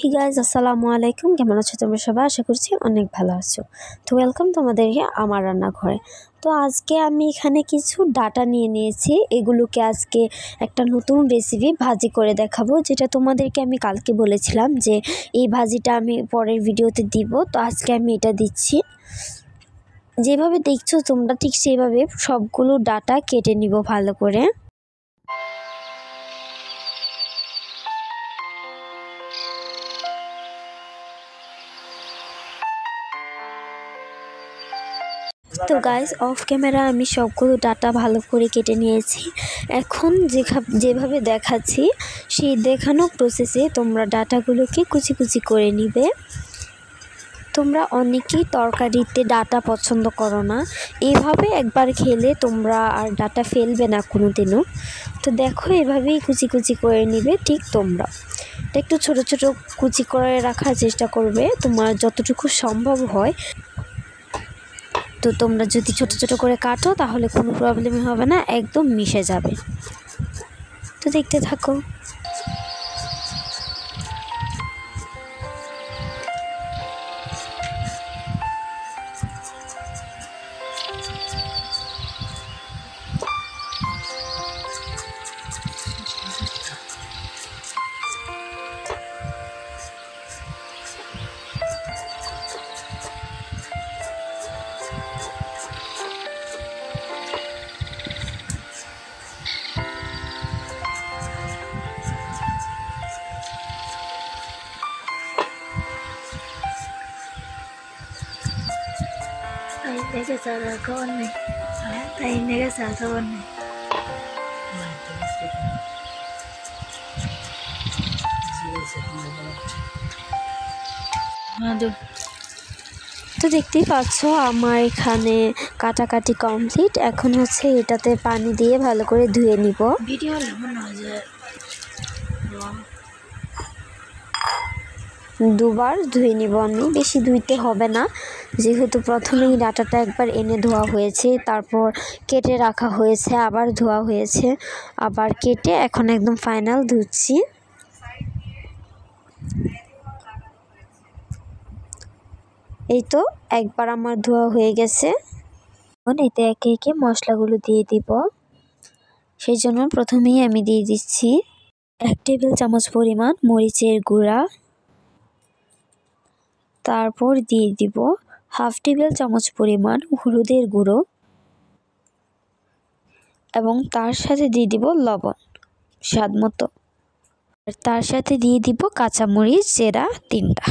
Hey guys আসসালামু আলাইকুম। কেমন আছো তোমরা সবাই? আশা করছি অনেক ভালো আছো। তো ওয়েলকাম তোমাদেরকে আমার রান্নাঘরে। তো আজকে আমি এখানে কিছু ডাটা নিয়ে নিয়েছি। এগুলোকে আজকে একটা নতুন রেসিপি ভাজি করে দেখাবো, যেটা তোমাদেরকে আমি কালকে বলেছিলাম যে এই ভাজিটা আমি পরের ভিডিওতে দিব। তো আজকে আমি এটা দিচ্ছি। যেভাবে দেখছো তোমরা ঠিক সেইভাবে সবগুলো ডাটা কেটে নিব ভালো করে। তো গাইস, অফ ক্যামেরা আমি সবগুলো ডাটা ভালো করে কেটে নিয়েছি। এখন যেভাবে দেখাচ্ছি সেই দেখানো প্রসেসে তোমরা ডাটাগুলোকে কুচি কুচি করে নিবে। তোমরা অনেকেই তরকারিতে ডাটা পছন্দ করো না, এভাবে একবার খেলে তোমরা আর ডাটা ফেলবে না কোনো দিনও। তো দেখো, এভাবেই কুচি কুচি করে নিবে ঠিক তোমরা। একটু ছোট ছোট কুচি করে রাখার চেষ্টা করবে তোমার যতটুকু সম্ভব হয়। তো তোমরা যদি ছোট ছোট করে কাটো তাহলে কোনো প্রবলেমই হবে না, একদম মিশে যাবে। তো দেখতে থাকো। Thấy cái sợ là con này, thấy cái sợ con này. তো দেখতেই পাচ্ছ আমার এখানে কাটাকাটি কমপ্লিট। এখন হচ্ছে এটাতে পানি দিয়ে ভালো করে ধুয়ে নিব। ভিডিও মনে হয় যে দুবার ধুয়ে নিব আমি, বেশি ধুইতে হবে না, যেহেতু প্রথমেই ডাটাটা একবার এনে ধোয়া হয়েছে, তারপর কেটে রাখা হয়েছে, আবার ধোয়া হয়েছে, আবার কেটে এখন একদম ফাইনাল ধুচ্ছি। এই তো একবার আমার ধোয়া হয়ে গেছে। এখন এতে একে একে মশলাগুলো দিয়ে দিব। সেই জন্য প্রথমেই আমি দিয়ে দিচ্ছি 1 টেবিল চামচ পরিমাণ মরিচের গুঁড়া, তারপর দিয়ে দিব 1/2 টেবিল চামচ পরিমাণ হলুদের গুঁড়ো, এবং তার সাথে দিয়ে দিব লবণ স্বাদ মতো। তার সাথে দিয়ে দিব কাঁচামরিচ চেরা 3টা।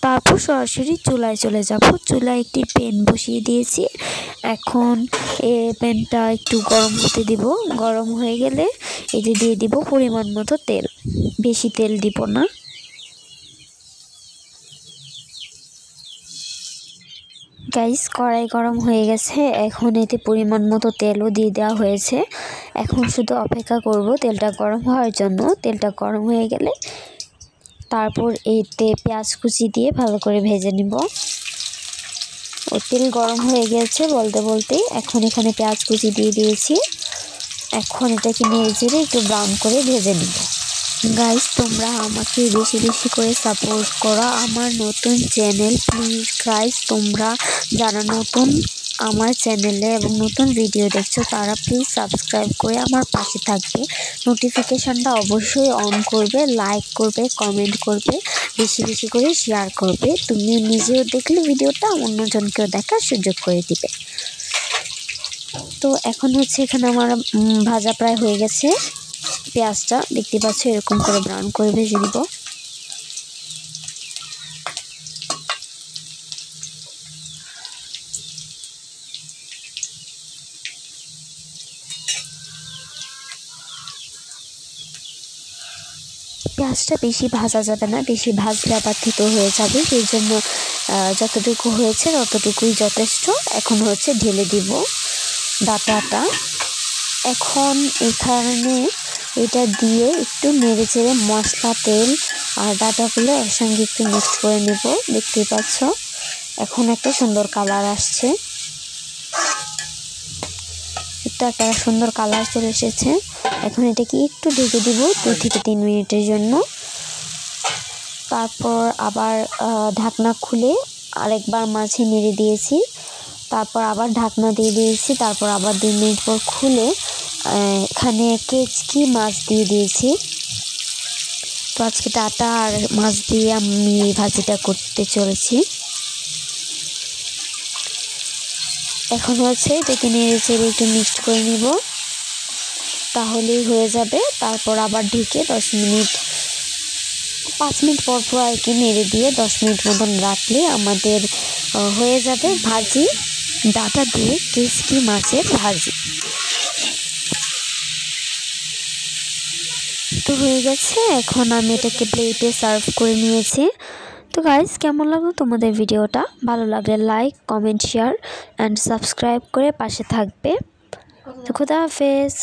তারপর সরাসরি চুলায় চলে যাব। চুলায় একটি প্যান বসিয়ে দিয়েছি। এখন প্যানটা একটু গরম হতে দিব। গরম হয়ে গেলে এতে দিয়ে দিব পরিমাণ মতো তেল, বেশি তেল দিব না। গাইস, কড়াই গরম হয়ে গেছে। এখন এতে পরিমাণ মতো তেলও দিয়ে দেওয়া হয়েছে। এখন শুধু অপেক্ষা করব তেলটা গরম হওয়ার জন্য। তেলটা গরম হয়ে গেলে তারপর এতে পেঁয়াজ কুচি দিয়ে ভালো করে ভেজে নিব। ও তেল গরম হয়ে গেছে বলতে বলতেই এখন এখানে পেঁয়াজ কুচি দিয়ে দিয়েছি। এখন এটাকে নেড়ে চেড়ে একটু ব্রাউন করে ভেজে নিব। গাইস, তোমরা আমাকে বেশি বেশি করে সাপোর্ট করো আমার নতুন চ্যানেল। প্লিজ গাইস, তোমরা যারা নতুন আমার চ্যানেলে এবং নতুন ভিডিও দেখছো তারা প্লিজ সাবস্ক্রাইব করে আমার পাশে থাকবে। নোটিফিকেশানটা অবশ্যই অন করবে, লাইক করবে, কমেন্ট করবে, বেশি বেশি করে শেয়ার করবে। তুমি নিজেও দেখলে ভিডিওটা অন্যজনকেও দেখার সুযোগ করে দিবে। তো এখন হচ্ছে এখানে আমার ভাজা প্রায় হয়ে গেছে। পেঁয়াজটা দেখতে পাচ্ছ এরকম করে ব্রাউন করে ভেজে দিব। পেঁয়াজটা বেশি ভাজা যাবে না, বেশি ভাজলে আবার তিতো হয়ে যাবে। সেই জন্য যতটুকু হয়েছে ততটুকুই যথেষ্ট। এখন হচ্ছে ঢেলে দিব ডাটাটা। এখন এখানে এটা দিয়ে একটু নেড়ে চেড়ে মশলা, তেল আর ডাটাগুলো একসঙ্গে একটু মিক্স করে নেব। দেখতেই পাচ্ছ এখন একটা সুন্দর কালার আসছে। একটা সুন্দর কালার চলে এসেছে। এখন এটাকে একটু ঢেকে দিব 2 থেকে 3 মিনিটের জন্য। তারপর আবার ঢাকনা খুলে আরেকবার মাঝে নেড়ে দিয়েছি। তারপর আবার ঢাকনা দিয়ে দিয়েছি। তারপর আবার 2 মিনিট পর খুলে এখানে কেচকি মাছ দিয়ে দিয়েছি। তো আজকে ডাঁটা আর মাছ দিয়ে আমি এই ভাজিটা করতে চলেছি। এখন হচ্ছে এটাকে নেড়ে চেড়ে একটু মিক্সড করে নিব, তাহলেই হয়ে যাবে। তারপর আবার ঢেকে 5 মিনিট পর পর আর কি নেড়ে দিয়ে 10 মিনিট মতন রাখলে আমাদের হয়ে যাবে ভাজি, ডাঁটা দিয়ে কেচকি মাছের ভাজি। তো হয়ে গেছে, এখন আমি এটাকে প্লেটে সার্ভ করে নিয়েছি। তো গাইস, কেমন লাগলো তোমাদের ভিডিওটা? ভালো লাগলে like, comment, share and subscribe করে পাশে থাকবে। তো খোদা হাফেজ।